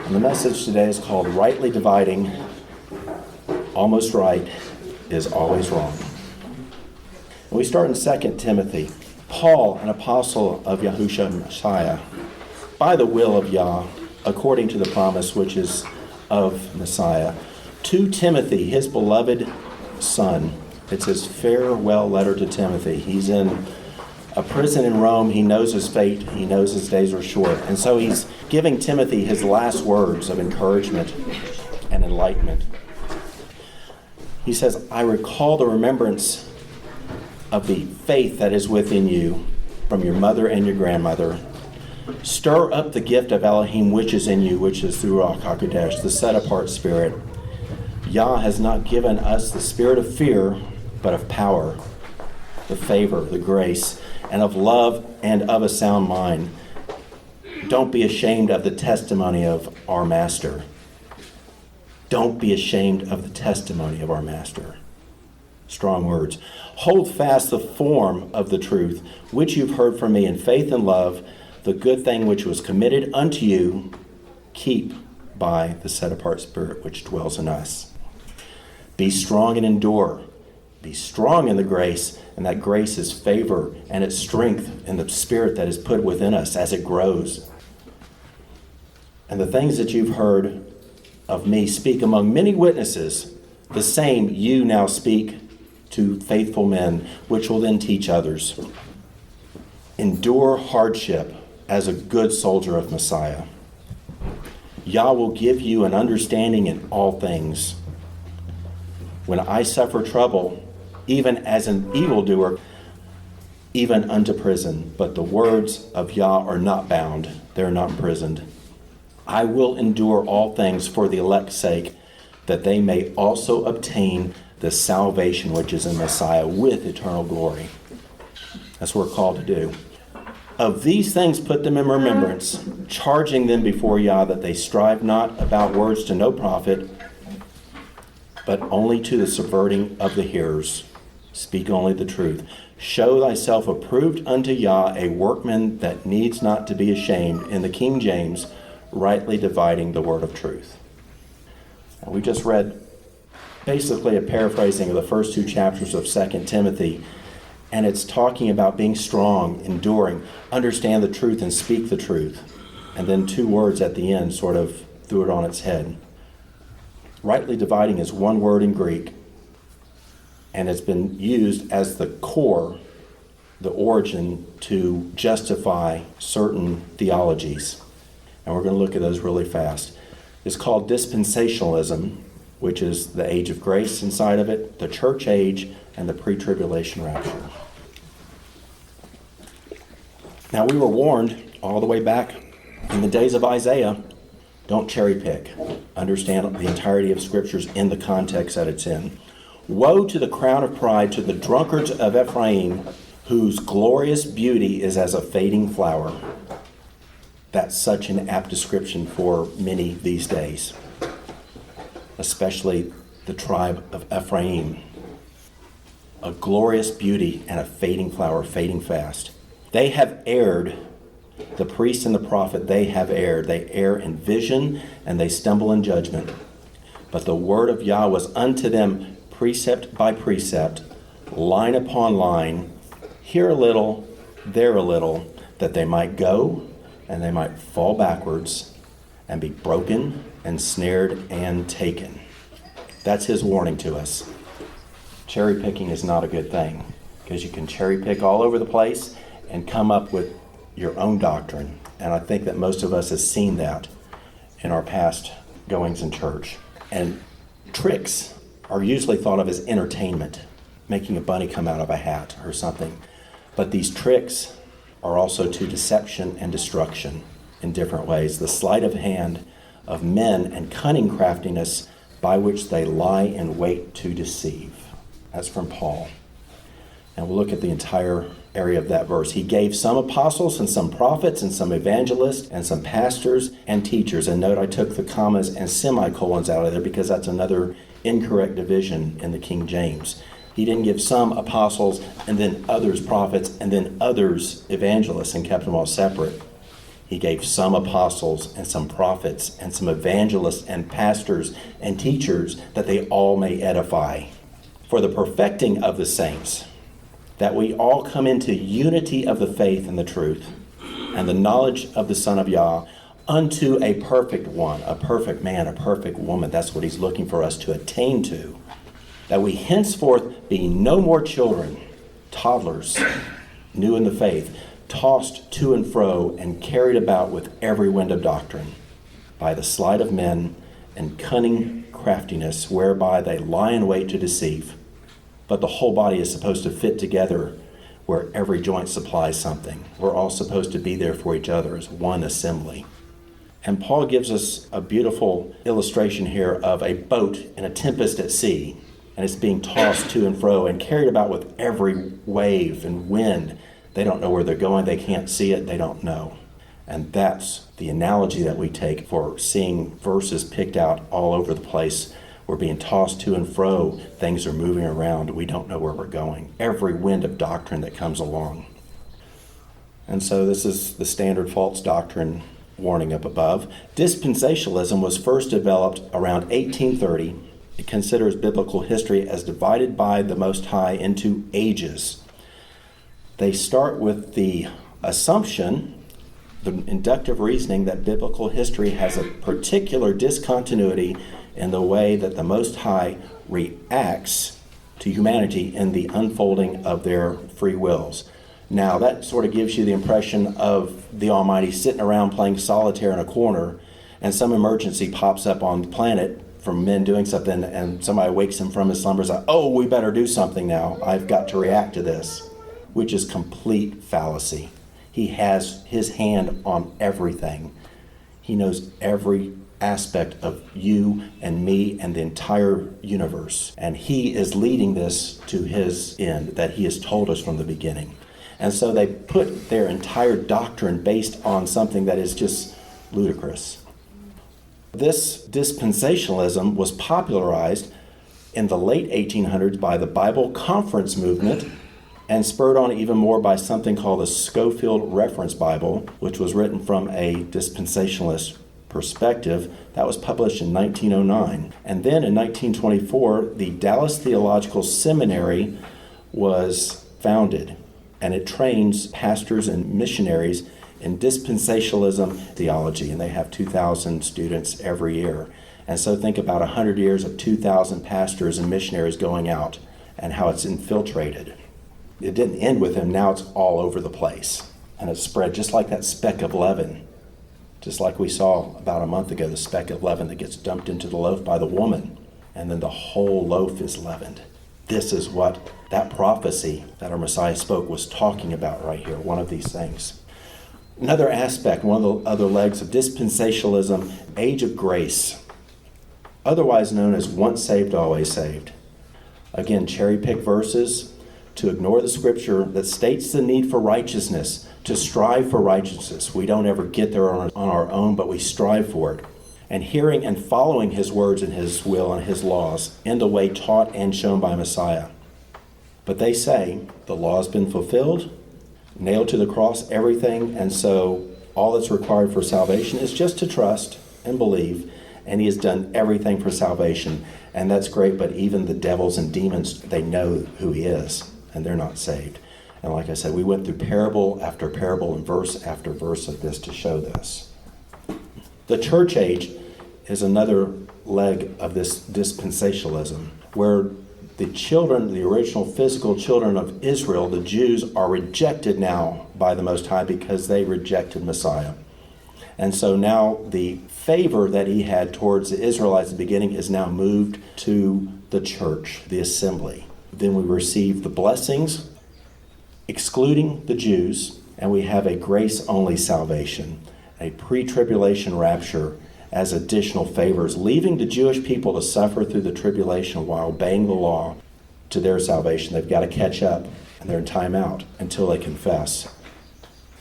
And the message today is called Rightly Dividing. Almost right is always wrong. And we start in 2 Timothy. Paul, an apostle of Yahushua Messiah, by the will of Yah, according to the promise which is of Messiah, to Timothy, his beloved son. It's his farewell letter to Timothy. He's in a prison in Rome. He knows his fate. He knows his days are short. And so he's giving Timothy his last words of encouragement and enlightenment. He says, I recall the remembrance of the faith that is within you from your mother and your grandmother. Stir up the gift of Elohim which is in you, which is through Ruach HaKodesh, the set-apart spirit. Yah has not given us the spirit of fear, but of power, the favor, the grace, and of love and of a sound mind. Don't be ashamed of the testimony of our Master. Don't be ashamed of the testimony of our Master. Strong words. Hold fast the form of the truth, which you've heard from me in faith and love, the good thing which was committed unto you, keep by the set-apart spirit which dwells in us. Be strong and endure. Be strong in the grace, and that grace is favor and its strength in the spirit that is put within us as it grows. And the things that you've heard of me speak among many witnesses, the same you now speak to faithful men, which will then teach others. Endure hardship as a good soldier of Messiah. Yah will give you an understanding in all things. When I suffer trouble, even as an evildoer, even unto prison, but the words of Yah are not bound, they're not imprisoned. I will endure all things for the elect's sake, that they may also obtain the salvation which is in Messiah with eternal glory. That's what we're called to do. Of these things put them in remembrance, charging them before Yah that they strive not about words to no profit, but only to the subverting of the hearers. Speak only the truth. Show thyself approved unto Yah, a workman that needs not to be ashamed, in the King James, rightly dividing the word of truth. Now, we just read basically a paraphrasing of the first two chapters of 2 Timothy, and it's talking about being strong, enduring, understand the truth and speak the truth. And then two words at the end sort of threw it on its head. Rightly dividing is one word in Greek, and it's been used as the core, the origin, to justify certain theologies. And we're going to look at those really fast. It's called dispensationalism, which is the age of grace inside of it, the church age, and the pre-tribulation rapture. Now, we were warned all the way back in the days of Isaiah, don't cherry pick. Understand the entirety of scriptures in the context that it's in. Woe to the crown of pride, to the drunkards of Ephraim, whose glorious beauty is as a fading flower. That's such an apt description for many these days, especially the tribe of Ephraim. A glorious beauty and a fading flower, fading fast. They have erred. The priest and the prophet, they have erred. They err in vision and they stumble in judgment. But the word of Yah was unto them precept by precept, line upon line, here a little, there a little, that they might go and they might fall backwards and be broken and snared and taken. That's his warning to us. Cherry picking is not a good thing, because you can cherry pick all over the place and come up with your own doctrine. And I think that most of us have seen that in our past goings in church. And tricks are usually thought of as entertainment, making a bunny come out of a hat or something. But these tricks are also to deception and destruction in different ways. The sleight of hand of men and cunning craftiness by which they lie in wait to deceive. That's from Paul. And we'll look at the entire area of that verse. He gave some apostles and some prophets and some evangelists and some pastors and teachers. And note I took the commas and semicolons out of there because that's another incorrect division in the King James. He didn't give some apostles and then others prophets and then others evangelists and kept them all separate. He gave some apostles and some prophets and some evangelists and pastors and teachers, that they all may edify for the perfecting of the saints, that we all come into unity of the faith and the truth and the knowledge of the Son of Yah, unto a perfect one, a perfect man, a perfect woman. That's what he's looking for us to attain to. That we henceforth be no more children, toddlers, new in the faith, tossed to and fro and carried about with every wind of doctrine, by the sleight of men and cunning craftiness, whereby they lie in wait to deceive. But the whole body is supposed to fit together where every joint supplies something. We're all supposed to be there for each other as one assembly. And Paul gives us a beautiful illustration here of a boat in a tempest at sea, and it's being tossed to and fro and carried about with every wave and wind. They don't know where they're going. They can't see it. They don't know. And that's the analogy that we take for seeing verses picked out all over the place. We're being tossed to and fro. Things are moving around. We don't know where we're going. Every wind of doctrine that comes along. And so this is the standard false doctrine warning up above. Dispensationalism was first developed around 1830. It considers biblical history as divided by the Most High into ages. They start with the assumption, the inductive reasoning, that biblical history has a particular discontinuity in the way that the Most High reacts to humanity in the unfolding of their free wills. Now, that sort of gives you the impression of the Almighty sitting around playing solitaire in a corner, and some emergency pops up on the planet from men doing something, and somebody wakes him from his slumbers, like, oh, we better do something now. I've got to react to this, which is complete fallacy. He has his hand on everything. He knows every aspect of you and me and the entire universe. And he is leading this to his end that he has told us from the beginning. And so they put their entire doctrine based on something that is just ludicrous. This dispensationalism was popularized in the late 1800s by the Bible Conference movement, and spurred on even more by something called the Scofield Reference Bible, which was written from a dispensationalist perspective. That was published in 1909. And then in 1924, the Dallas Theological Seminary was founded, and it trains pastors and missionaries in dispensationalism theology, and they have 2,000 students every year. And so think about 100 years of 2,000 pastors and missionaries going out and how it's infiltrated. It didn't end with him. Now it's all over the place. And it's spread just like that speck of leaven. Just like we saw about a month ago, the speck of leaven that gets dumped into the loaf by the woman. And then the whole loaf is leavened. This is what that prophecy that our Messiah spoke was talking about right here. One of these things. Another aspect, one of the other legs of dispensationalism, age of grace. Otherwise known as once saved, always saved. Again, cherry-pick verses to ignore the scripture that states the need for righteousness, to strive for righteousness. We don't ever get there on our own, but we strive for it. And hearing and following his words and his will and his laws in the way taught and shown by Messiah. But they say the law has been fulfilled, nailed to the cross, everything, and so all that's required for salvation is just to trust and believe, and he has done everything for salvation. And that's great, but even the devils and demons, they know who he is, and they're not saved. And like I said, we went through parable after parable and verse after verse of this to show this. The church age is another leg of this dispensationalism, where the children, the original physical children of Israel, the Jews, are rejected now by the Most High because they rejected Messiah. And so now the favor that he had towards the Israelites at the beginning is now moved to the church, the assembly. Then we receive the blessings, excluding the Jews, and we have a grace-only salvation, a pre-tribulation rapture as additional favors, leaving the Jewish people to suffer through the tribulation while obeying the law to their salvation. They've got to catch up, and they're in time out until they confess.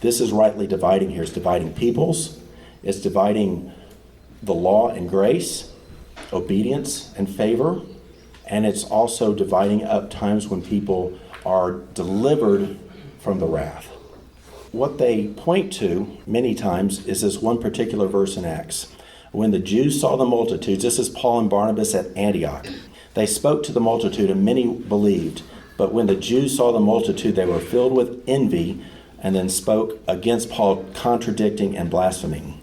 This is rightly dividing here. It's dividing peoples. It's dividing the law and grace, obedience and favor, and it's also dividing up times when people are delivered from the wrath. what they point to many times is this one particular verse in Acts. When the Jews saw the multitudes, this is Paul and Barnabas at Antioch. They spoke to the multitude, and many believed. But when the Jews saw the multitude, they were filled with envy, and then spoke against Paul, contradicting and blaspheming.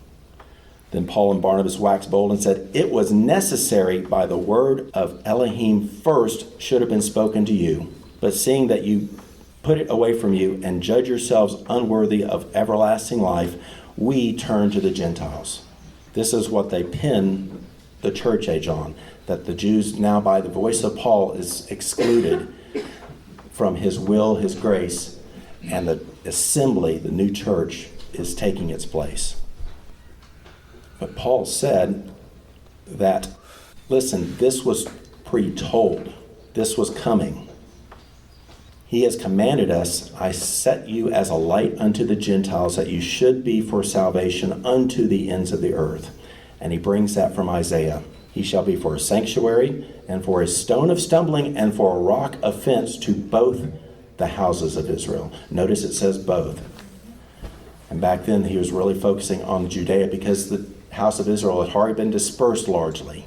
Then Paul and Barnabas waxed bold and said, "It was necessary by the word of Elohim first should have been spoken to you. But seeing that you put it away from you and judge yourselves unworthy of everlasting life, we turn to the Gentiles." This is what they pin the church age on, that the Jews now by the voice of Paul is excluded from his will, his grace, and the assembly, the new church, is taking its place. But Paul said that, listen, this was pre-told. This was coming. He has commanded us, "I set you as a light unto the Gentiles, that you should be for salvation unto the ends of the earth." And he brings that from Isaiah. "He shall be for a sanctuary, and for a stone of stumbling, and for a rock of offense to both the houses of Israel." Notice it says both. And back then he was really focusing on Judea because the house of Israel had already been dispersed largely.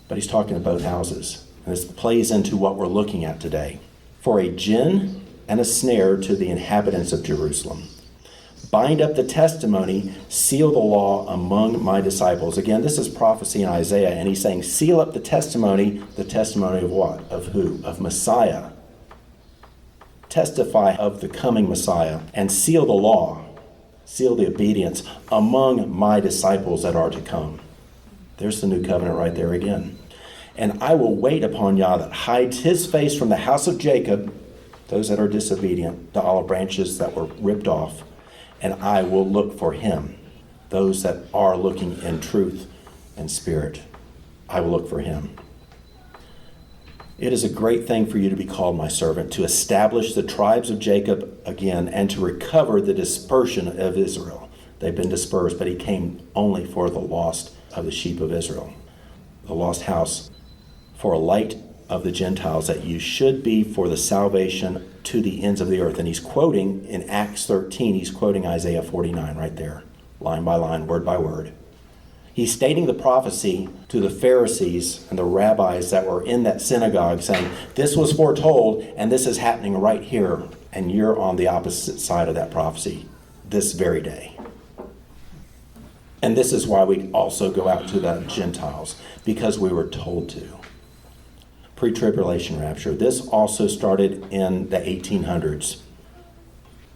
But he's talking to both houses. And this plays into what we're looking at today. "For a gin and a snare to the inhabitants of Jerusalem. Bind up the testimony, seal the law among my disciples." Again, this is prophecy in Isaiah, and he's saying, seal up the testimony of what? Of who? Of Messiah. Testify of the coming Messiah, and seal the law, seal the obedience among my disciples that are to come. There's the new covenant right there again. "And I will wait upon Yah that hides his face from the house of Jacob," those that are disobedient, the olive branches that were ripped off, "and I will look for him," those that are looking in truth and spirit. I will look for him. "It is a great thing for you to be called my servant, to establish the tribes of Jacob again, and to recover the dispersion of Israel." They've been dispersed, but he came only for the lost of the sheep of Israel, the lost house. "For a light of the Gentiles, that you should be for the salvation to the ends of the earth." And he's quoting in Acts 13, he's quoting Isaiah 49 right there, line by line, word by word. He's stating the prophecy to the Pharisees and the rabbis that were in that synagogue, saying, this was foretold, and this is happening right here, and you're on the opposite side of that prophecy this very day. And this is why we also go out to the Gentiles, because we were told to. Pre-tribulation rapture. This also started in the 1800s.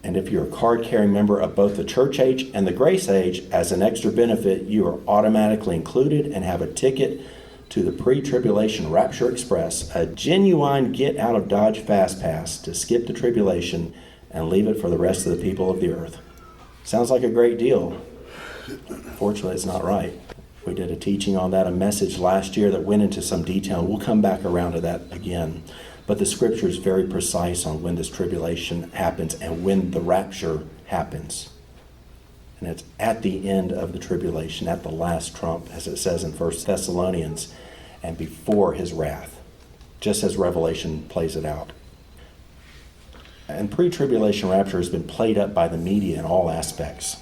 And if you're a card-carrying member of both the church age and the grace age, as an extra benefit, you are automatically included and have a ticket to the pre-tribulation rapture express, a genuine get-out-of-Dodge fast pass to skip the tribulation and leave it for the rest of the people of the earth. Sounds like a great deal. Fortunately, it's not right. We did a teaching on that, a message last year that went into some detail. We'll come back around to that again. But the scripture is very precise on when this tribulation happens and when the rapture happens. And it's at the end of the tribulation, at the last trump, as it says in 1 Thessalonians, and before his wrath, just as Revelation plays it out. And pre-tribulation rapture has been played up by the media in all aspects.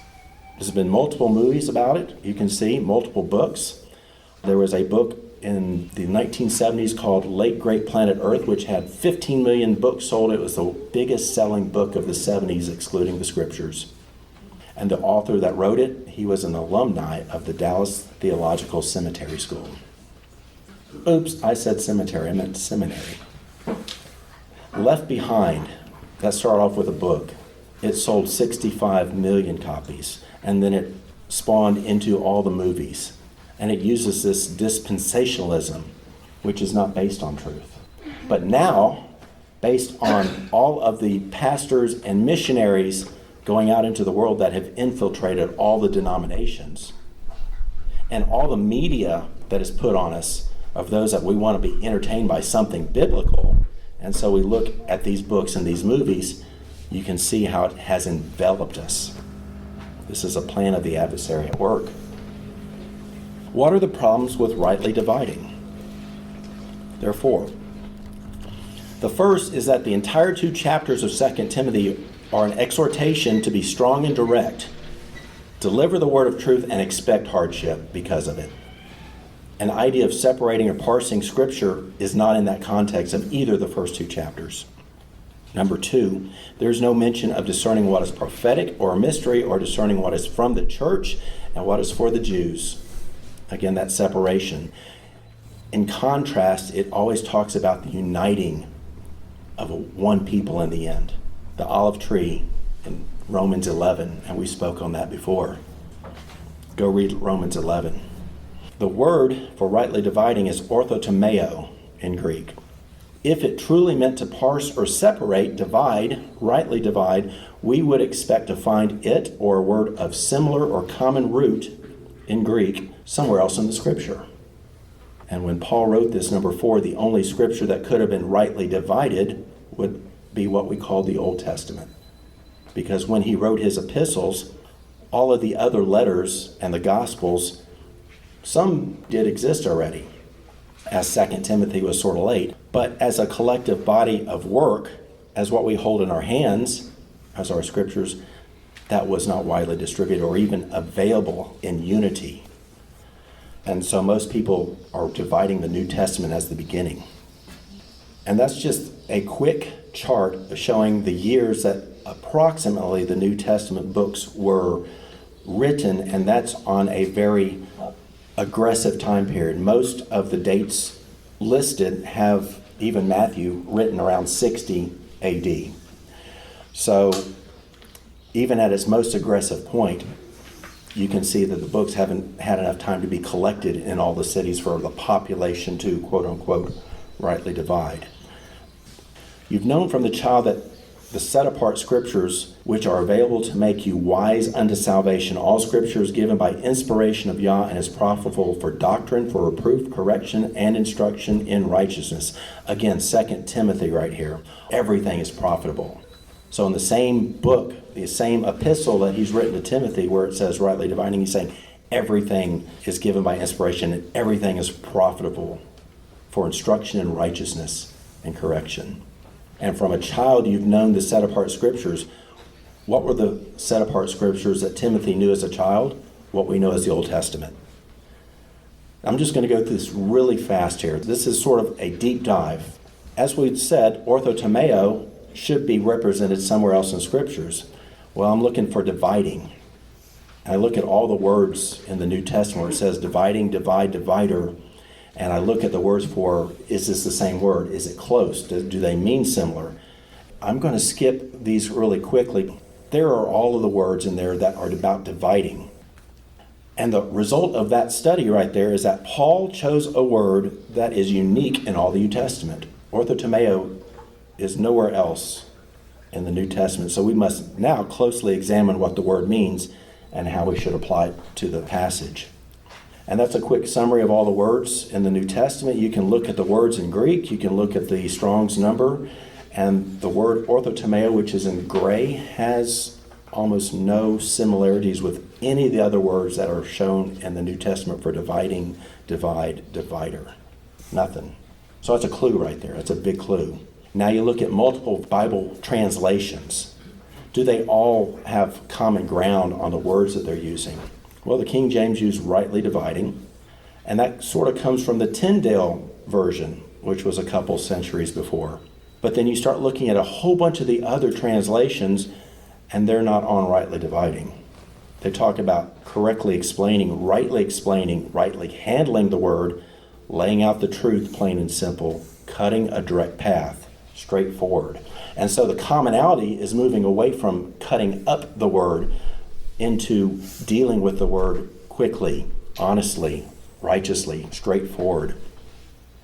There's been multiple movies about it. You can see multiple books. There was a book in the 1970s called Late Great Planet Earth, which had 15 million books sold. It was the biggest selling book of the 70s, excluding the scriptures. And the author that wrote it, he was an alumni of the Dallas Theological Seminary School. Oops, I said cemetery, I meant seminary. Left Behind, that started off with a book. It sold 65 million copies. And then it spawned into all the movies. And it uses this dispensationalism, which is not based on truth. But now, based on all of the pastors and missionaries going out into the world that have infiltrated all the denominations, and all the media that is put on us of those that we want to be entertained by something biblical, and so we look at these books and these movies, you can see how it has enveloped us. This is a plan of the adversary at work. What are the problems with rightly dividing? There are four. The first is that the entire 2 chapters of 2 Timothy are an exhortation to be strong and direct, deliver the word of truth, and expect hardship because of it. An idea of separating or parsing Scripture is not in that context of either of the first two chapters. Number two, there's no mention of discerning what is prophetic or a mystery, or discerning what is from the church and what is for the Jews. Again, that separation. In contrast, it always talks about the uniting of one people in the end. The olive tree in Romans 11, and we spoke on that before. Go read Romans 11. The word for rightly dividing is orthotomeo in Greek. If it truly meant to parse or separate, divide, rightly divide, we would expect to find it or a word of similar or common root in Greek somewhere else in the Scripture. And when Paul wrote this, number 4, the only Scripture that could have been rightly divided would be what we call the Old Testament. Because when he wrote his epistles, all of the other letters and the Gospels, some did exist already, as 2 Timothy was sort of late. But as a collective body of work, as what we hold in our hands, as our Scriptures, that was not widely distributed or even available in unity. And so most people are dividing the New Testament as the beginning. And that's just a quick chart showing the years that approximately the New Testament books were written, and that's on a very aggressive time period. Most of the dates listed have even Matthew written around 60 AD. So even at its most aggressive point, you can see that the books haven't had enough time to be collected in all the cities for the population to, quote unquote, rightly divide. You've known from the child that the set-apart Scriptures, which are available to make you wise unto salvation, all Scripture is given by inspiration of Yah and is profitable for doctrine, for reproof, correction, and instruction in righteousness. Again, 2 Timothy right here. Everything is profitable. So in the same book, the same epistle that he's written to Timothy, where it says rightly dividing, he's saying everything is given by inspiration and everything is profitable for instruction in righteousness and correction. And from a child, you've known the set-apart Scriptures. What were the set-apart Scriptures that Timothy knew as a child? What we know as the Old Testament. I'm just going to go through this really fast here. This is sort of a deep dive. As we've said, orthotomeo should be represented somewhere else in Scriptures. Well, I'm looking for dividing. I look at all the words in the New Testament where it says dividing, divide, divider. And I look at the words for, is this the same word? Is it close? Do they mean similar? I'm going to skip these really quickly. There are all of the words in there that are about dividing. And the result of that study right there is that Paul chose a word that is unique in all the New Testament. Orthotomeo is nowhere else in the New Testament. So we must now closely examine what the word means and how we should apply it to the passage. And that's a quick summary of all the words in the New Testament. You can look at the words in Greek. You can look at the Strong's number. And the word orthotomeo, which is in gray, has almost no similarities with any of the other words that are shown in the New Testament for dividing, divide, divider. Nothing. So that's a clue right there. That's a big clue. Now you look at multiple Bible translations. Do they all have common ground on the words that they're using? Well, the King James used rightly dividing, and that sort of comes from the Tyndale version, which was a couple centuries before. But then you start looking at a whole bunch of the other translations, and they're not on rightly dividing. They talk about correctly explaining, rightly handling the word, laying out the truth plain and simple, cutting a direct path, straightforward. And so the commonality is moving away from cutting up the word into dealing with the word quickly, honestly, righteously, straightforward.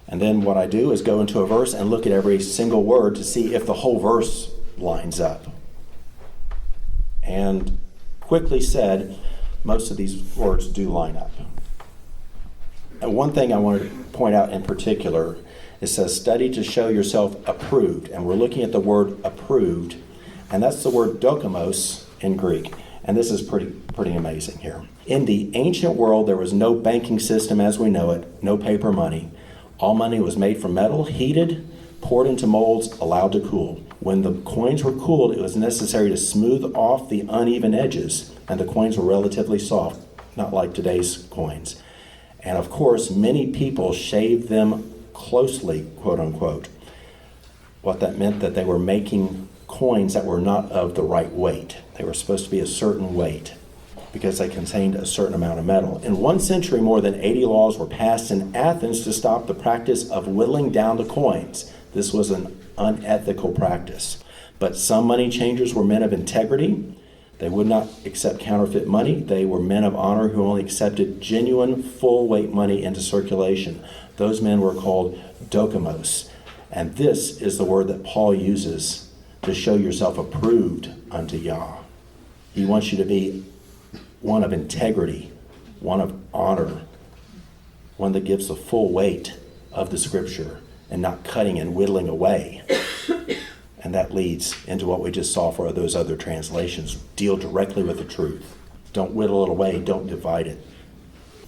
And then what I do is go into a verse and look at every single word to see if the whole verse lines up. And quickly said, most of these words do line up. And one thing I wanted to point out in particular, it says study to show yourself approved. And we're looking at the word approved, and that's the word dokimos in Greek. And this is pretty amazing here. In the ancient world, there was no banking system as we know it, no paper money. All money was made from metal, heated, poured into molds, allowed to cool. When the coins were cooled, it was necessary to smooth off the uneven edges, and the coins were relatively soft, not like today's coins. And of course, many people shaved them closely, quote unquote. What that meant, that they were making coins that were not of the right weight. They were supposed to be a certain weight because they contained a certain amount of metal. In 1 century, more than 80 laws were passed in Athens to stop the practice of whittling down the coins. This was an unethical practice. But some money changers were men of integrity. They would not accept counterfeit money. They were men of honor who only accepted genuine full-weight money into circulation. Those men were called dokimos. And this is the word that Paul uses to show yourself approved unto Yah. He wants you to be one of integrity, one of honor, one that gives the full weight of the Scripture and not cutting and whittling away. And that leads into what we just saw for those other translations. Deal directly with the truth. Don't whittle it away. Don't divide it.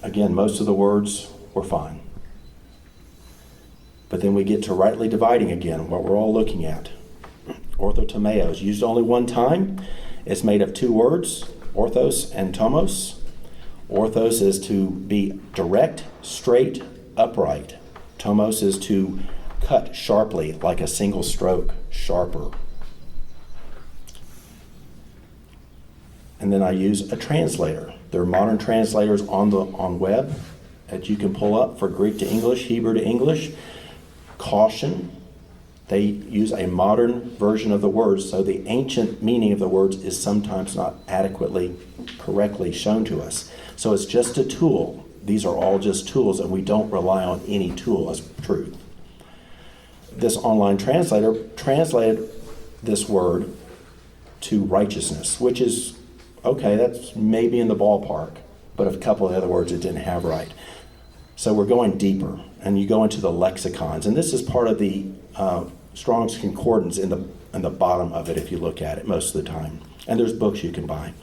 Again, most of the words were fine. But then we get to rightly dividing again, what we're all looking at. Orthotomeo is used only one time. It's made of two words, orthos and tomos. Orthos is to be direct, straight, upright. Tomos is to cut sharply, like a single stroke, sharper. And then I use a translator. There are modern translators on web that you can pull up for Greek to English, Hebrew to English. Caution, they use a modern version of the words, so the ancient meaning of the words is sometimes not adequately, correctly shown to us. So it's just a tool. These are all just tools, and we don't rely on any tool as truth. This online translator translated this word to righteousness, which is, okay, that's maybe in the ballpark, but a couple of other words it didn't have right. So we're going deeper, and you go into the lexicons, and this is part of the Strong's Concordance in the bottom of it if you look at it most of the time. And there's books you can buy.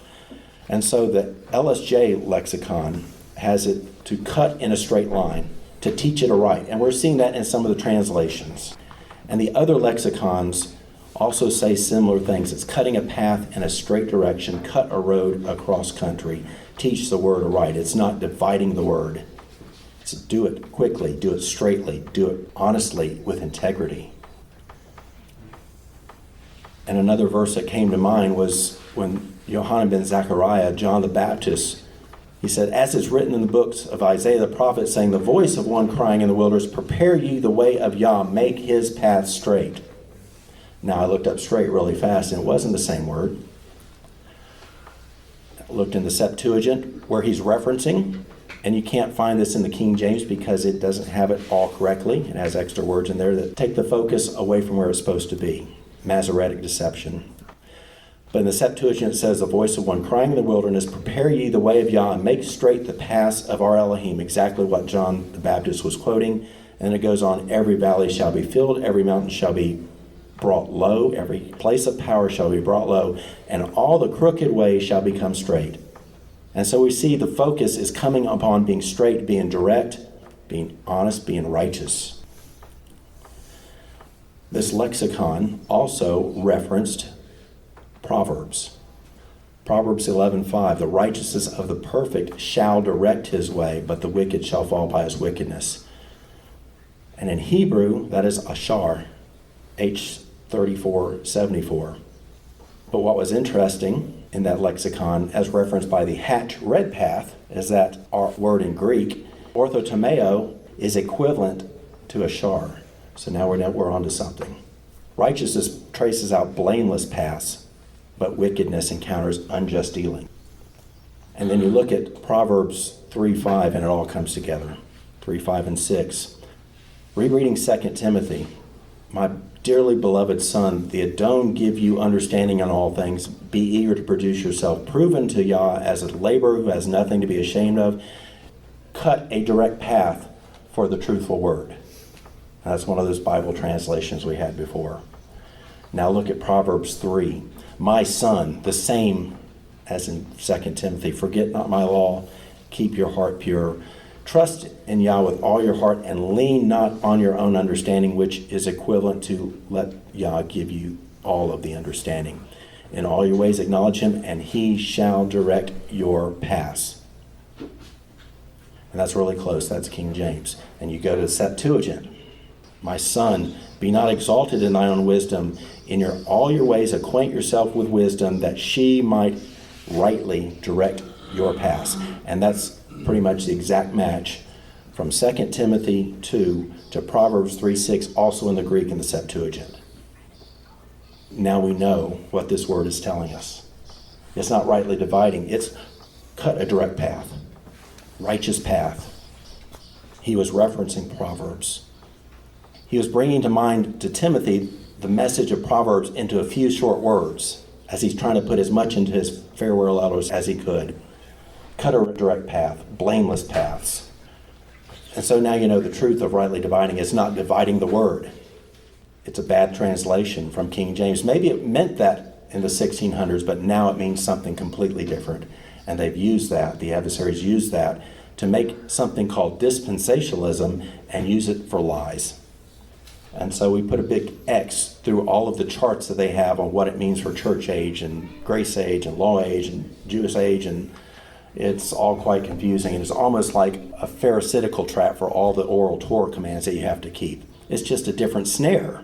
And so the LSJ lexicon has it to cut in a straight line, to teach it aright. And we're seeing that in some of the translations. And the other lexicons also say similar things. It's cutting a path in a straight direction, cut a road across country, teach the word aright. It's not dividing the word. It's do it quickly, do it straightly, do it honestly with integrity. And another verse that came to mind was when Yohanan ben Zechariah, John the Baptist, he said, as it's written in the books of Isaiah the prophet, saying, the voice of one crying in the wilderness, prepare ye the way of Yah, make his path straight. Now I looked up straight really fast, and it wasn't the same word. I looked in the Septuagint where he's referencing, and you can't find this in the King James because it doesn't have it all correctly. It has extra words in there that take the focus away from where it's supposed to be. Masoretic deception. But in the Septuagint it says, the voice of one crying in the wilderness, prepare ye the way of Yah, and make straight the paths of our Elohim. Exactly what John the Baptist was quoting. And it goes on, every valley shall be filled, every mountain shall be brought low, every place of power shall be brought low, and all the crooked ways shall become straight. And so we see the focus is coming upon being straight, being direct, being honest, being righteous. This lexicon also referenced Proverbs. Proverbs 11:5, the righteousness of the perfect shall direct his way, but the wicked shall fall by his wickedness. And in Hebrew, that is Ashar, H3474. But what was interesting in that lexicon, as referenced by the Hatch Red Path, is that our word in Greek, orthotomeo, is equivalent to Ashar. So now we're onto something. Righteousness traces out blameless paths, but wickedness encounters unjust dealing. And then you look at Proverbs 3:5, and it all comes together. 3:5 and 6. Rereading 2 Timothy, my dearly beloved son, the Adon give you understanding on all things. Be eager to produce yourself proven to Yah as a laborer who has nothing to be ashamed of. Cut a direct path for the truthful word. That's one of those Bible translations we had before. Now look at Proverbs 3. My son, the same as in 2 Timothy, forget not my law, keep your heart pure. Trust in Yah with all your heart and lean not on your own understanding, which is equivalent to let Yah give you all of the understanding. In all your ways acknowledge him, and he shall direct your paths. And that's really close. That's King James. And you go to the Septuagint. My son, be not exalted in thine own wisdom. In all your ways acquaint yourself with wisdom, that she might rightly direct your paths. And that's pretty much the exact match from 2 Timothy 2 to Proverbs 3:6, also in the Greek in the Septuagint. Now we know what this word is telling us. It's not rightly dividing. It's cut a direct path, righteous path. He was referencing Proverbs. He was bringing to mind to Timothy the message of Proverbs into a few short words as he's trying to put as much into his farewell letters as he could. Cut a direct path, blameless paths. And so now you know the truth of rightly dividing. It's not dividing the word. It's a bad translation from King James. Maybe it meant that in the 1600s, but now it means something completely different. And they've used that, the adversaries use that, to make something called dispensationalism and use it for lies. And so we put a big X through all of the charts that they have on what it means for church age and grace age and law age and Jewish age, and it's all quite confusing. And it's almost like a pharisaical trap for all the oral Torah commands that you have to keep. It's just a different snare.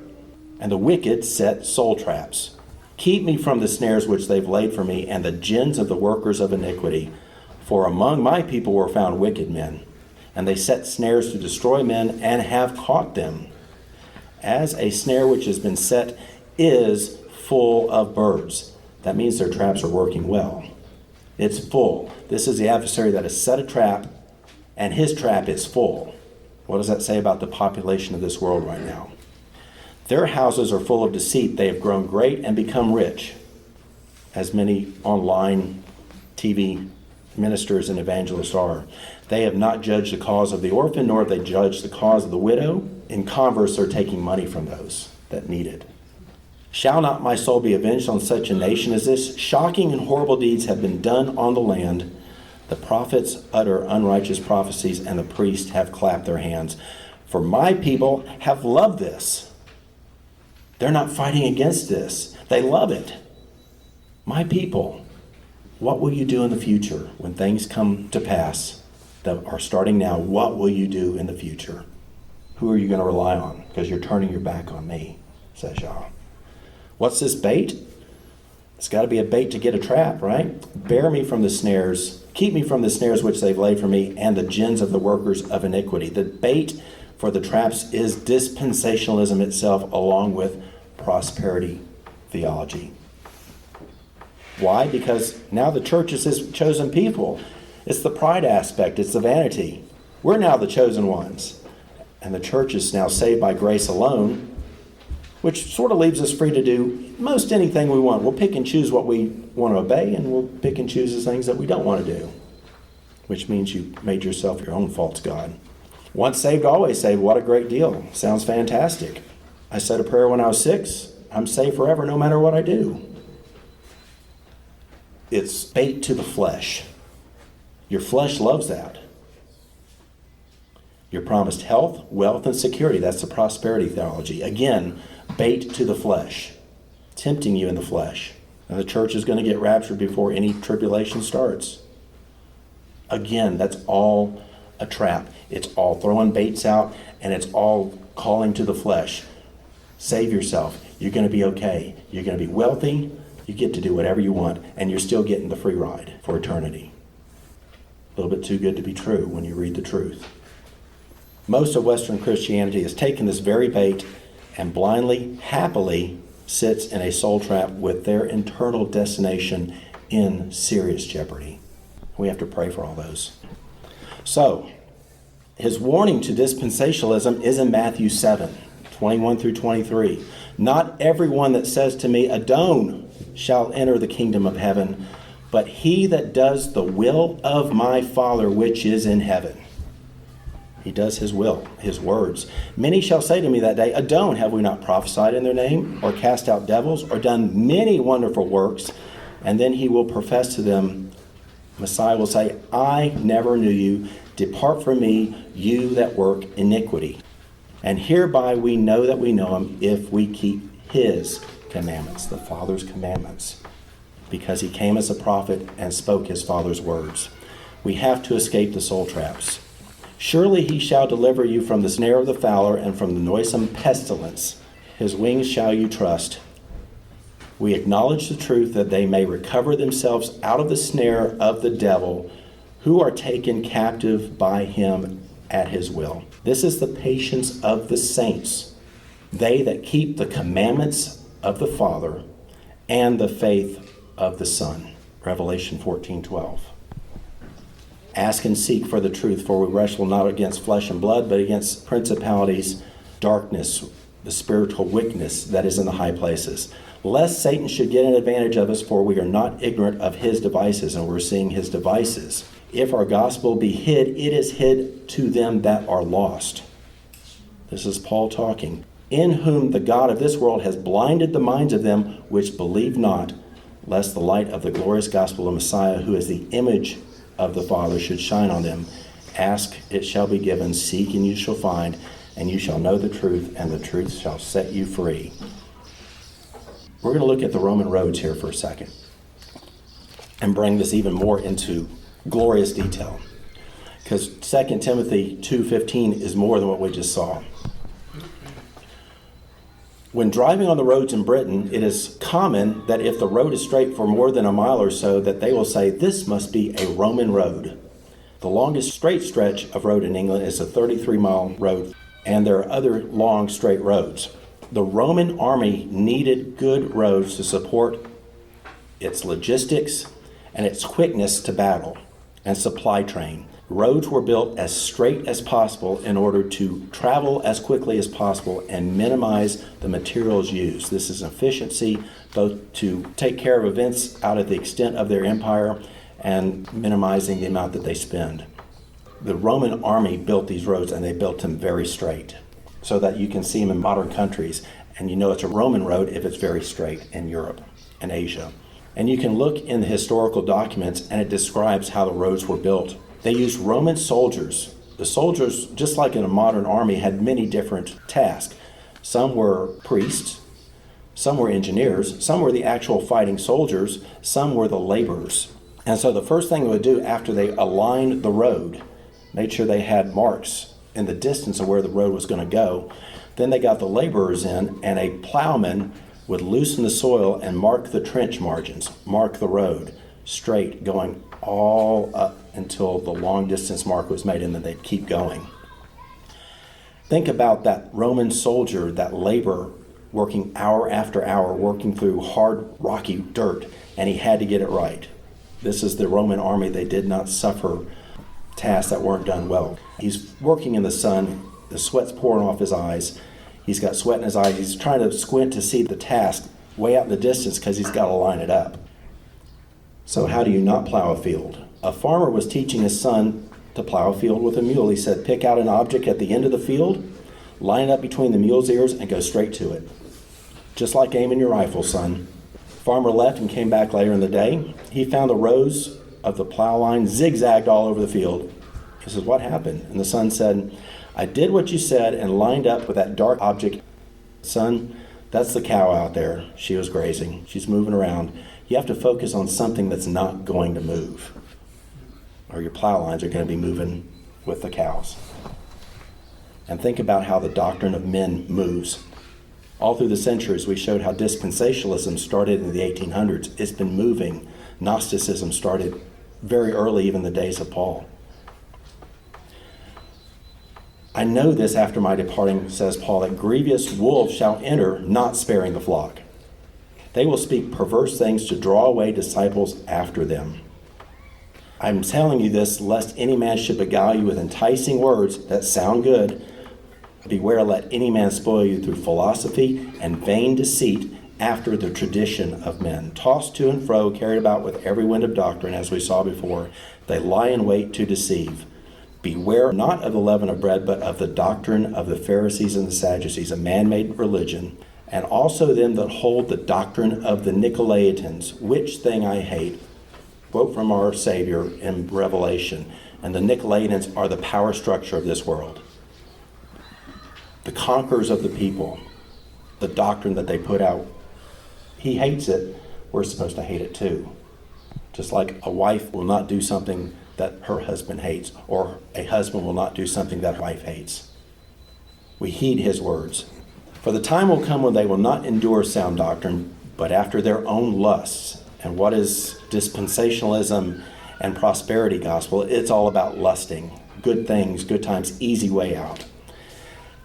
And the wicked set soul traps. Keep me from the snares which they've laid for me, and the gins of the workers of iniquity. For among my people were found wicked men, and they set snares to destroy men, and have caught them. As a snare which has been set is full of birds. That means their traps are working well. It's full. This is the adversary that has set a trap, and his trap is full. What does that say about the population of this world right now? Their houses are full of deceit. They have grown great and become rich, as many online TV ministers and evangelists are. They have not judged the cause of the orphan, nor have they judged the cause of the widow. In converse, they're taking money from those that need it. Shall not my soul be avenged on such a nation as this? Shocking and horrible deeds have been done on the land. The prophets utter unrighteous prophecies, and the priests have clapped their hands. For my people have loved this. They're not fighting against this. They love it. My people, what will you do in the future when things come to pass that are starting now? What will you do in the future? Who are you going to rely on? Because you're turning your back on me, says Yah. What's this bait? It's got to be a bait to get a trap, right? Bear me from the snares. Keep me from the snares which they've laid for me, and the gins of the workers of iniquity. The bait for the traps is dispensationalism itself, along with prosperity theology. Why? Because now the church is his chosen people. It's the pride aspect. It's the vanity. We're now the chosen ones. And the church is now saved by grace alone, which sort of leaves us free to do most anything we want. We'll pick and choose what we want to obey, and we'll pick and choose the things that we don't want to do, which means you made yourself your own false god. Once saved, always saved. What a great deal. Sounds fantastic. I said a prayer when I was 6. I'm saved forever no matter what I do. It's bait to the flesh. Your flesh loves that. You're promised health, wealth, and security. That's the prosperity theology. Again, bait to the flesh, tempting you in the flesh. And the church is going to get raptured before any tribulation starts. Again, that's all a trap. It's all throwing baits out, and it's all calling to the flesh. Save yourself. You're going to be okay. You're going to be wealthy. You get to do whatever you want, and you're still getting the free ride for eternity. A little bit too good to be true when you read the truth. Most of Western Christianity has taken this very bait and blindly, happily sits in a soul trap with their internal destination in serious jeopardy. We have to pray for all those. So, his warning to dispensationalism is in Matthew 7, 21 through 23. Not everyone that says to me, Adon, shall enter the kingdom of heaven, but he that does the will of my Father which is in heaven. He does his will, his words. Many shall say to me that day, Adon, have we not prophesied in their name, or cast out devils, or done many wonderful works? And then he will profess to them, Messiah will say, I never knew you. Depart from me, you that work iniquity. And hereby we know that we know him if we keep his commandments, the Father's commandments, because he came as a prophet and spoke his Father's words. We have to escape the soul traps. Surely he shall deliver you from the snare of the fowler and from the noisome pestilence. His wings shall you trust. We acknowledge the truth that they may recover themselves out of the snare of the devil, who are taken captive by him at his will. This is the patience of the saints, they that keep the commandments of the Father and the faith of the Son. Revelation 14:12. Ask and seek for the truth, for we wrestle not against flesh and blood, but against principalities, darkness, the spiritual wickedness that is in the high places. Lest Satan should get an advantage of us, for we are not ignorant of his devices, and we're seeing his devices. If our gospel be hid, it is hid to them that are lost. This is Paul talking. In whom the God of this world has blinded the minds of them which believe not, lest the light of the glorious gospel of Messiah, who is the image of the Father, should shine on them. Ask, it shall be given. Seek, and you shall find. And you shall know the truth, and the truth shall set you free. We're going to look at the Roman roads here for a second and bring this even more into glorious detail, because 2 Timothy 2:15 is more than what we just saw. When driving on the roads in Britain, it is common that if the road is straight for more than a mile or so, that they will say, this must be a Roman road. The longest straight stretch of road in England is a 33-mile road, and there are other long straight roads. The Roman army needed good roads to support its logistics and its quickness to battle and supply train. Roads were built as straight as possible in order to travel as quickly as possible and minimize the materials used. This is efficiency, both to take care of events out at the extent of their empire and minimizing the amount that they spend. The Roman army built these roads, and they built them very straight so that you can see them in modern countries, and you know it's a Roman road if it's very straight in Europe and Asia. And you can look in the historical documents, and it describes how the roads were built. They used Roman soldiers. The soldiers, just like in a modern army, had many different tasks. Some were priests, some were engineers, some were the actual fighting soldiers, some were the laborers. And so the first thing they would do after they aligned the road, made sure they had marks in the distance of where the road was going to go. Then they got the laborers in, and a plowman would loosen the soil and mark the trench margins, mark the road straight, going all up until the long distance mark was made, and then they'd keep going. Think about that Roman soldier, that labor, working hour after hour, working through hard, rocky dirt, and he had to get it right. This is the Roman army. They did not suffer tasks that weren't done well. He's working in the sun, the sweat's pouring off his eyes, he's got sweat in his eyes, he's trying to squint to see the task way out in the distance because he's got to line it up. So how do you not plow a field? A farmer was teaching his son to plow a field with a mule. He said, pick out an object at the end of the field, line it up between the mule's ears, and go straight to it. Just like aiming your rifle, son. Farmer left and came back later in the day. He found the rows of the plow line zigzagged all over the field. He says, what happened? And the son said, I did what you said and lined up with that dark object. Son, that's the cow out there. She was grazing. She's moving around. You have to focus on something that's not going to move, or your plow lines are going to be moving with the cows. And think about how the doctrine of men moves. All through the centuries, we showed how dispensationalism started in the 1800s. It's been moving. Gnosticism started very early, even the days of Paul. I know this after my departing, says Paul, that grievous wolves shall enter, not sparing the flock. They will speak perverse things to draw away disciples after them. I'm telling you this, lest any man should beguile you with enticing words that sound good. Beware, let any man spoil you through philosophy and vain deceit after the tradition of men. Tossed to and fro, carried about with every wind of doctrine, as we saw before, they lie in wait to deceive. Beware not of the leaven of bread, but of the doctrine of the Pharisees and the Sadducees, a man-made religion, and also them that hold the doctrine of the Nicolaitans, which thing I hate. Quote from our Savior in Revelation. And the Nicolaitans are the power structure of this world. The conquerors of the people, the doctrine that they put out he hates it, we're supposed to hate it too. Just like a wife will not do something that her husband hates, or a husband will not do something that a wife hates. We heed his words. For the time will come when they will not endure sound doctrine, but after their own lusts. And what is dispensationalism and prosperity gospel? It's all about lusting. Good things, good times, easy way out.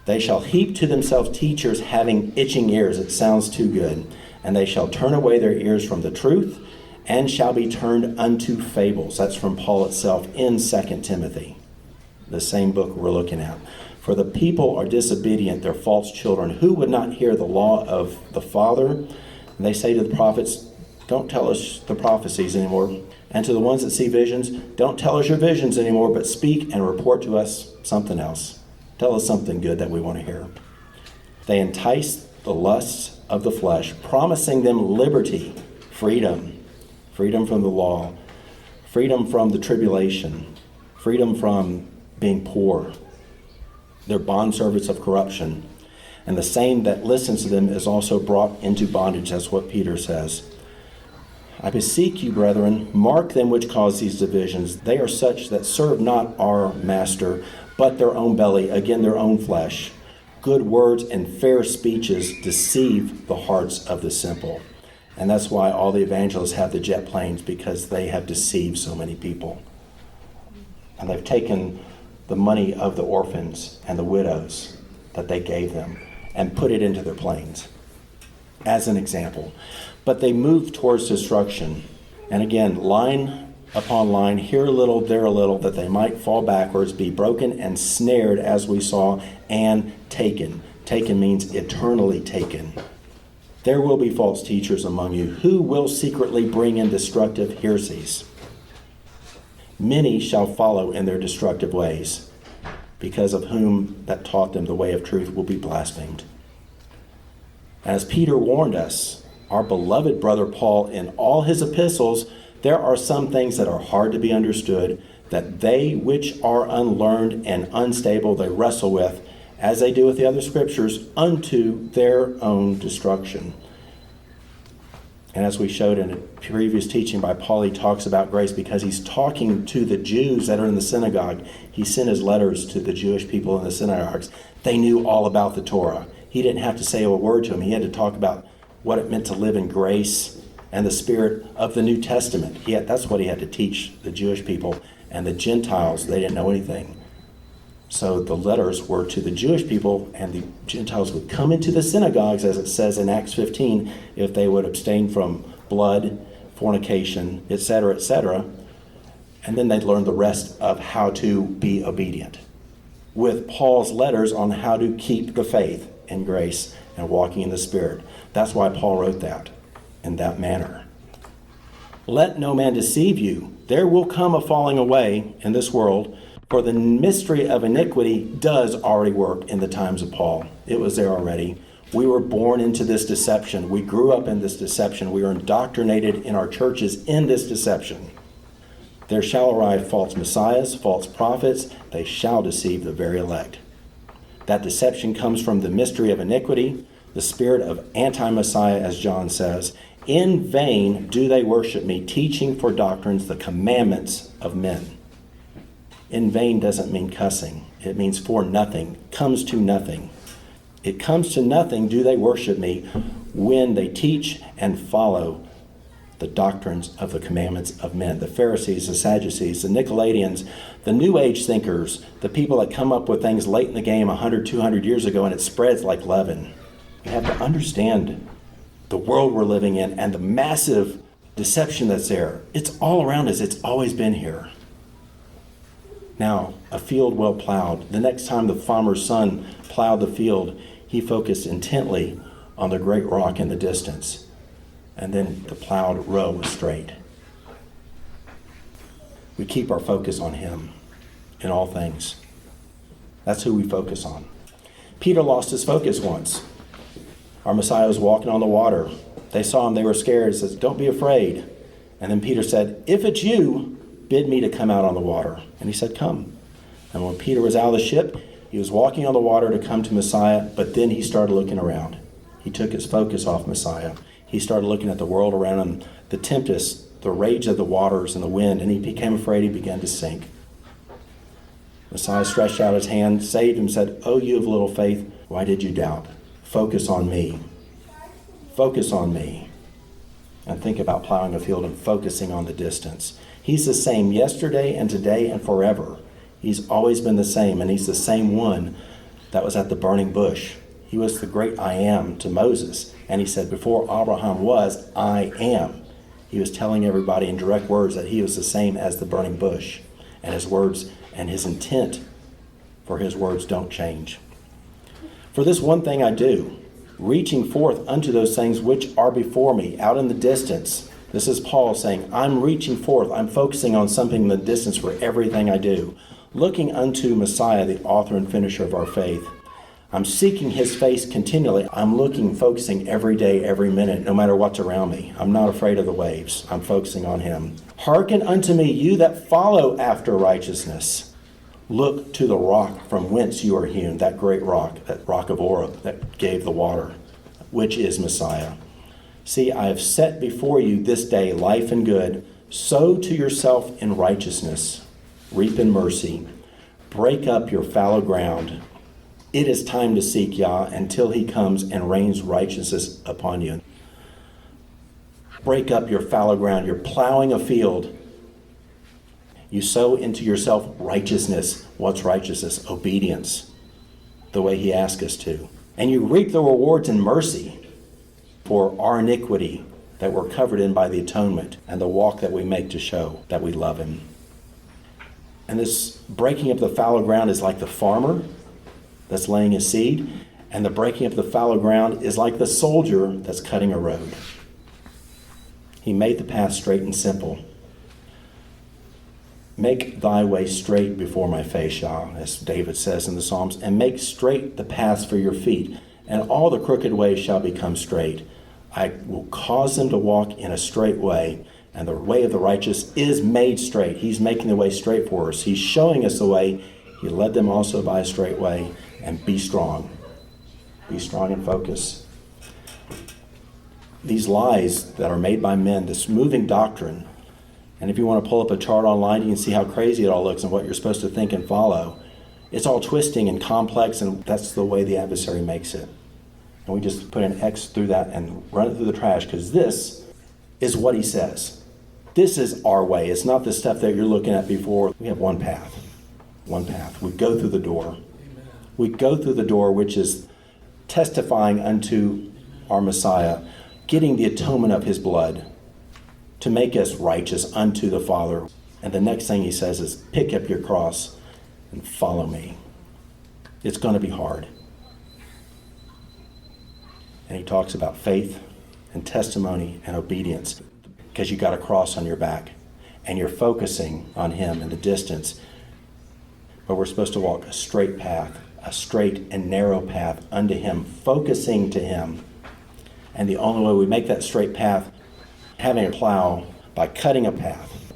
They shall heap to themselves teachers having itching ears. It sounds too good. And they shall turn away their ears from the truth, and shall be turned unto fables. That's from Paul itself in 2 Timothy, the same book we're looking at. For the people are disobedient, they're false children, who would not hear the law of the Father. And they say to the prophets, don't tell us the prophecies anymore. And to the ones that see visions, don't tell us your visions anymore, but speak and report to us something else. Tell us something good that we want to hear. They entice the lusts of the flesh, promising them liberty, freedom from the law, freedom from the tribulation, freedom from being poor. They're bondservants of corruption. And the same that listens to them is also brought into bondage. That's what Peter says. I beseech you, brethren, mark them which cause these divisions. They are such that serve not our master, but their own belly, again their own flesh. Good words and fair speeches deceive the hearts of the simple. And that's why all the evangelists have the jet planes, because they have deceived so many people. And they've taken the money of the orphans and the widows that they gave them and put it into their planes as an example. But they move towards destruction. And again, line upon line, here a little, there a little, that they might fall backwards, be broken and snared, as we saw, and taken. Taken means eternally taken. There will be false teachers among you who will secretly bring in destructive heresies. Many shall follow in their destructive ways, because of whom that taught them the way of truth will be blasphemed. As Peter warned us, our beloved brother Paul, in all his epistles, there are some things that are hard to be understood, that they which are unlearned and unstable they wrestle with, as they do with the other scriptures, unto their own destruction. And as we showed in a previous teaching by Paul, he talks about grace because he's talking to the Jews that are in the synagogue. He sent his letters to the Jewish people in the synagogues. They knew all about the Torah. He didn't have to say a word to them. He had to talk about what it meant to live in grace and the spirit of the New Testament. That's what he had to teach the Jewish people. And the Gentiles, they didn't know anything. So the letters were to the Jewish people, and the Gentiles would come into the synagogues, as it says in Acts 15, if they would abstain from blood, fornication, etc., and then they'd learn the rest of how to be obedient, with Paul's letters on how to keep the faith and grace and walking in the Spirit. That's why Paul wrote that in that manner. Let no man deceive you. There will come a falling away in this world, for the mystery of iniquity does already work in the times of Paul. It was there already. We were born into this deception. We grew up in this deception. We are indoctrinated in our churches in this deception. There shall arise false messiahs, false prophets. They shall deceive the very elect. That deception comes from the mystery of iniquity, the spirit of anti-Messiah, as John says. In vain do they worship me, teaching for doctrines the commandments of men. In vain doesn't mean cussing. It means for nothing, comes to nothing. It comes to nothing do they worship me when they teach and follow the doctrines of the commandments of men. The Pharisees, the Sadducees, the Nicolaitans, the New Age thinkers, the people that come up with things late in the game 100, 200 years ago, and it spreads like leaven. We have to understand the world we're living in and the massive deception that's there. It's all around us. It's always been here. Now, a field well plowed. The next time the farmer's son plowed the field, he focused intently on the great rock in the distance. And then the plowed row was straight. We keep our focus on him in all things. That's who we focus on. Peter lost his focus once. Our Messiah was walking on the water. They saw him, they were scared. He says, "Don't be afraid." And then Peter said, "If it's you, bid me to come out on the water." And he said, "Come." And when Peter was out of the ship, he was walking on the water to come to Messiah, but then he started looking around. He took his focus off Messiah. He started looking at the world around him, the tempest, the rage of the waters and the wind, and he became afraid. He began to sink. Messiah stretched out his hand, saved him, said, "Oh, you of little faith, why did you doubt? Focus on me. Focus on me." And think about plowing a field and focusing on the distance. He's the same yesterday and today and forever. He's always been the same, and he's the same one that was at the burning bush. He was the great I am to Moses. And he said, before Abraham was, I am. He was telling everybody in direct words that he was the same as the burning bush. And his words and his intent for his words don't change. For this one thing I do, reaching forth unto those things which are before me, out in the distance. This is Paul saying, I'm reaching forth. I'm focusing on something in the distance for everything I do. Looking unto Messiah, the author and finisher of our faith. I'm seeking his face continually. I'm looking, focusing every day, every minute, no matter what's around me. I'm not afraid of the waves. I'm focusing on him. Hearken unto me, you that follow after righteousness. Look to the rock from whence you are hewn, that great rock, that rock of Oreb that gave the water, which is Messiah. See, I have set before you this day life and good. Sow to yourself in righteousness. Reap in mercy. Break up your fallow ground. It is time to seek Yah until he comes and rains righteousness upon you. Break up your fallow ground. You're plowing a field. You sow into yourself righteousness. What's righteousness? Obedience. The way he asked us to. And you reap the rewards in mercy for our iniquity that we're covered in by the atonement and the walk that we make to show that we love him. And this breaking up the fallow ground is like the farmer that's laying his seed, and the breaking up the fallow ground is like the soldier that's cutting a road. He made the path straight and simple. Make thy way straight before my face, Yah, as David says in the Psalms, and make straight the paths for your feet, and all the crooked ways shall become straight. I will cause them to walk in a straight way, and the way of the righteous is made straight. He's making the way straight for us. He's showing us the way. He led them also by a straight way. And be strong. Be strong and focus. These lies that are made by men, this moving doctrine, and if you want to pull up a chart online, you can see how crazy it all looks and what you're supposed to think and follow. It's all twisting and complex, and that's the way the adversary makes it. And we just put an X through that and run it through the trash, because this is what he says. This is our way. It's not the stuff that you're looking at before. We have one path. One path. We go through the door. We go through the door, which is testifying unto our Messiah, getting the atonement of his blood to make us righteous unto the Father. And the next thing he says is, pick up your cross and follow me. It's going to be hard. And he talks about faith and testimony and obedience, because you got a cross on your back and you're focusing on him in the distance. But we're supposed to walk a straight path, a straight and narrow path unto him, focusing to him. And the only way we make that straight path, having a plow by cutting a path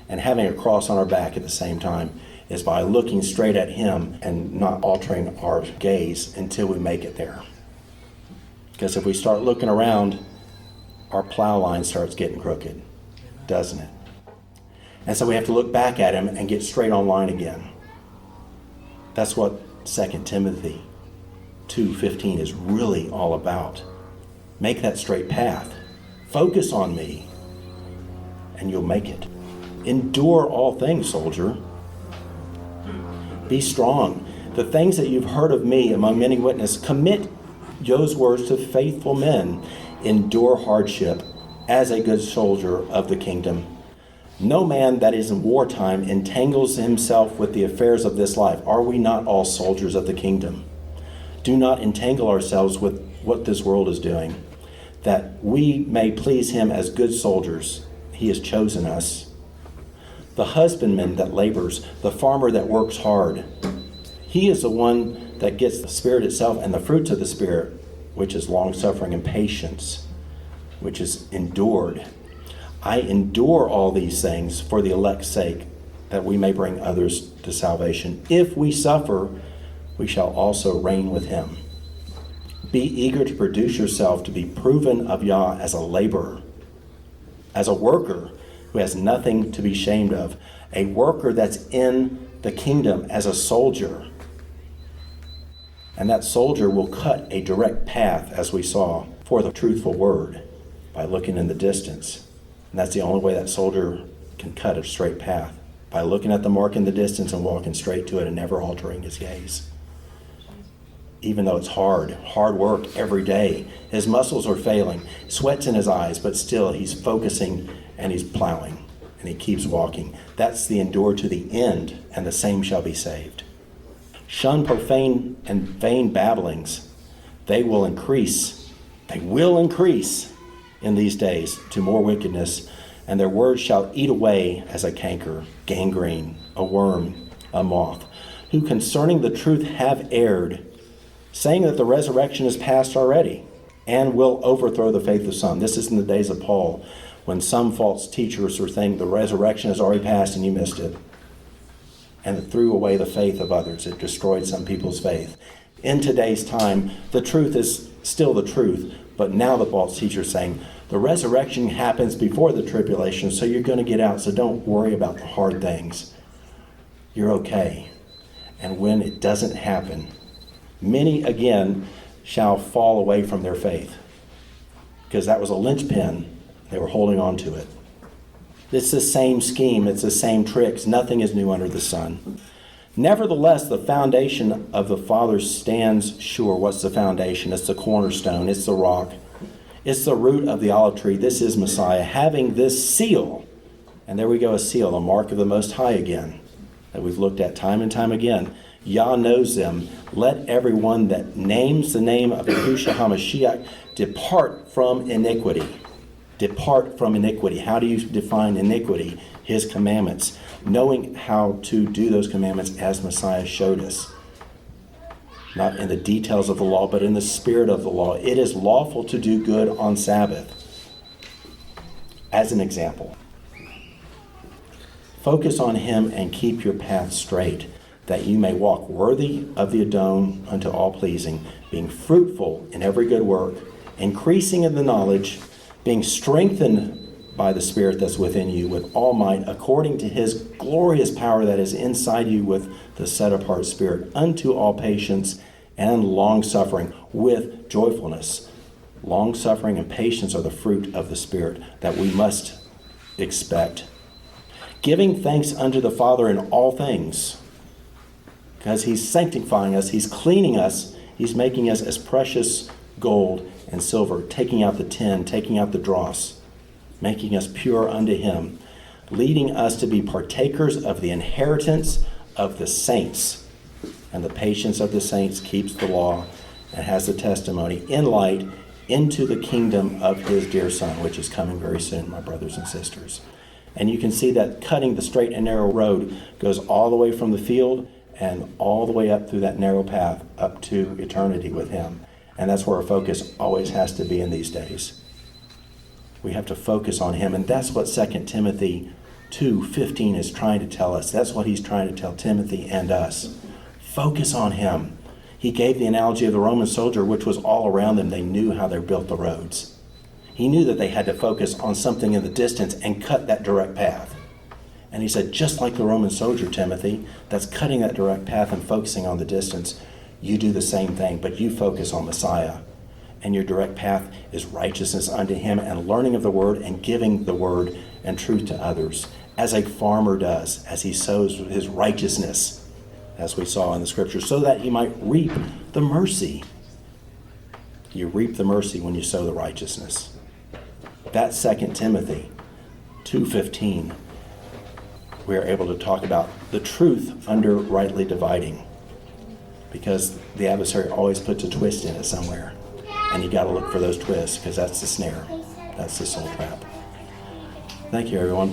and having a cross on our back at the same time, is by looking straight at him and not altering our gaze until we make it there. Because if we start looking around, our plow line starts getting crooked, doesn't it? And so we have to look back at him and get straight on line again. That's what 2 Timothy 2:15 is really all about. Make that straight path. Focus on me, and you'll make it. Endure all things, soldier. Be strong. The things that you've heard of me among many witnesses, commit those words to faithful men. Endure hardship as a good soldier of the kingdom. No man that is in wartime entangles himself with the affairs of this life. Are we not all soldiers of the kingdom? Do not entangle ourselves with what this world is doing, that we may please him as good soldiers. He has chosen us. The husbandman that labors, the farmer that works hard, he is the one that gets the Spirit itself and the fruits of the Spirit, which is long-suffering and patience, which is endured. I endure all these things for the elect's sake, that we may bring others to salvation. If we suffer, we shall also reign with him. Be eager to produce yourself to be proven of Yah as a laborer, as a worker who has nothing to be ashamed of, a worker that's in the kingdom as a soldier. And that soldier will cut a direct path, as we saw, for the truthful word by looking in the distance. And that's the only way that soldier can cut a straight path, by looking at the mark in the distance and walking straight to it and never altering his gaze. Even though it's hard work every day. His muscles are failing, sweat's in his eyes, but still he's focusing and he's plowing and he keeps walking. That's the endure to the end, and the same shall be saved. Shun profane and vain babblings. They will increase in these days to more wickedness, and their words shall eat away as a canker, gangrene, a worm, a moth, who concerning the truth have erred, saying that the resurrection is past already, and will overthrow the faith of some. This is in the days of Paul, when some false teachers were saying the resurrection has already passed and you missed it. And it threw away the faith of others. It destroyed some people's faith. In today's time, the truth is still the truth, but now the false teacher is saying the resurrection happens before the tribulation, so you're going to get out, so don't worry about the hard things. You're okay. And when it doesn't happen, many again shall fall away from their faith, because that was a linchpin. They were holding on to it. It's the same scheme. It's the same tricks. Nothing is new under the sun. Nevertheless, the foundation of the fathers stands sure. What's the foundation? It's the cornerstone. It's the rock. It's the root of the olive tree. This is Messiah, having this seal. And there we go, a seal, a mark of the Most High again, that we've looked at time and time again. Yah knows them. Let everyone that names the name of Yahushua HaMashiach depart from iniquity. Depart from iniquity. How do you define iniquity? His commandments. Knowing how to do those commandments as Messiah showed us. Not in the details of the law, but in the spirit of the law. It is lawful to do good on Sabbath. As an example. Focus on him and keep your path straight, that you may walk worthy of the Adon unto all pleasing, being fruitful in every good work, increasing in the knowledge, being strengthened by the Spirit that's within you with all might, according to his glorious power that is inside you with the set-apart Spirit, unto all patience and long-suffering with joyfulness. Long-suffering and patience are the fruit of the Spirit that we must expect. Giving thanks unto the Father in all things, because he's sanctifying us, he's cleaning us, he's making us as precious gold and silver, taking out the tin, taking out the dross, making us pure unto him, leading us to be partakers of the inheritance of the saints. And the patience of the saints keeps the law and has the testimony in light into the kingdom of his dear Son, which is coming very soon, my brothers and sisters. And you can see that cutting the straight and narrow road goes all the way from the field and all the way up through that narrow path up to eternity with him. And that's where our focus always has to be in these days. We have to focus on him. And that's what 2 Timothy 2:15 is trying to tell us. That's what he's trying to tell Timothy and us. Focus on him. He gave the analogy of the Roman soldier, which was all around them. They knew how they built the roads. He knew that they had to focus on something in the distance and cut that direct path. And he said, just like the Roman soldier, Timothy, that's cutting that direct path and focusing on the distance, you do the same thing, but you focus on Messiah. And your direct path is righteousness unto him and learning of the word and giving the word and truth to others, as a farmer does, as he sows his righteousness, as we saw in the scripture, so that he might reap the mercy. You reap the mercy when you sow the righteousness. That's 2 Timothy 2:15. We are able to talk about the truth under rightly dividing, because the adversary always puts a twist in it somewhere. And you got to look for those twists, because that's the snare. That's the soul trap. Thank you, everyone.